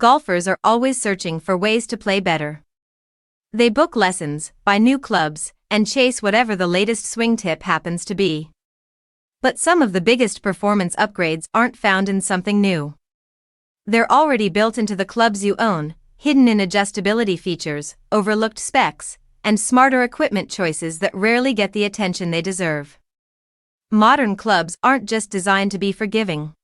golfers are always searching for ways to play better. They book lessons, buy new clubs, and chase whatever the latest swing tip happens to be. But some of the biggest performance upgrades aren't found in something new. They're already built into the clubs you own, hidden in adjustability features, overlooked specs, and smarter equipment choices that rarely get the attention they deserve. Modern clubs aren't just designed to be forgiving.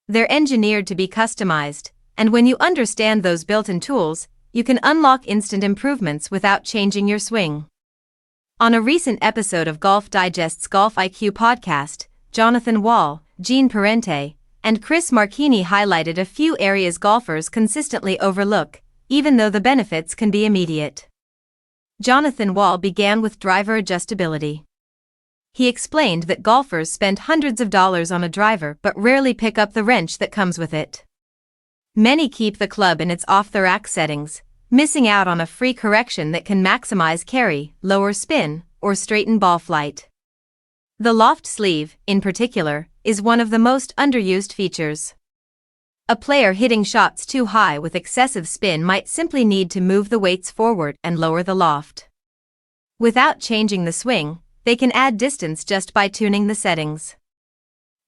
They're engineered to be customized, and when you understand those built-in tools, you can unlock instant improvements without changing your swing. On a recent episode of Golf Digest's Golf IQ podcast, Jonathan Wall, Gene Parente, and Chris Marchini highlighted a few areas golfers consistently overlook, even though the benefits can be immediate. Jonathan Wall began with driver adjustability. He explained that golfers spend hundreds of dollars on a driver but rarely pick up the wrench that comes with it. Many keep the club in its off-the-rack settings, missing out on a free correction that can maximize carry, lower spin, or straighten ball flight. The loft sleeve, in particular, is one of the most underused features. A player hitting shots too high with excessive spin might simply need to move the weights forward and lower the loft. Without changing the swing, they can add distance just by tuning the settings.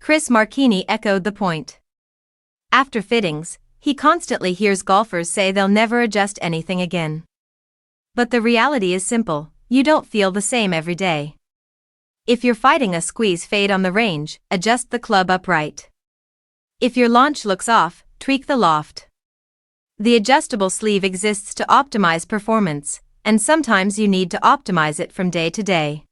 Chris Marchini echoed the point. After fittings, he constantly hears golfers say they'll never adjust anything again. But the reality is simple: you don't feel the same every day. If you're fighting a squeeze fade on the range, adjust the club upright. If your launch looks off, tweak the loft. The adjustable sleeve exists to optimize performance, and sometimes you need to optimize it from day to day.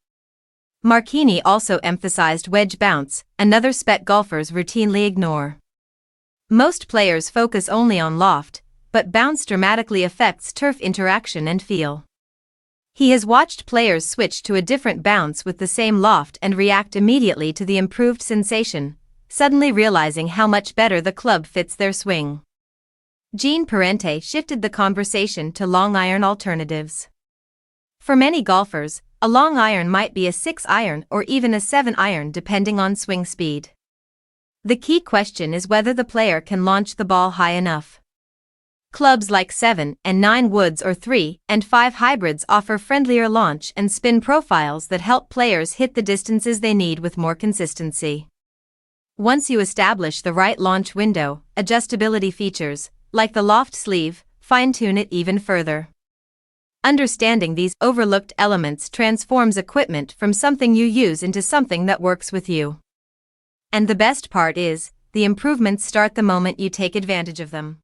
Marchini also emphasized wedge bounce, another spec golfers routinely ignore. Most players focus only on loft, but bounce dramatically affects turf interaction and feel. He has watched players switch to a different bounce with the same loft and react immediately to the improved sensation, suddenly realizing how much better the club fits their swing. Gene Parente shifted the conversation to long iron alternatives. For many golfers, a long iron might be a 6-iron or even a 7-iron depending on swing speed. The key question is whether the player can launch the ball high enough. Clubs like 7 and 9 woods or 3 and 5 hybrids offer friendlier launch and spin profiles that help players hit the distances they need with more consistency. Once you establish the right launch window, adjustability features, like the loft sleeve, fine-tune it even further. Understanding these overlooked elements transforms equipment from something you use into something that works with you. And the best part is, the improvements start the moment you take advantage of them.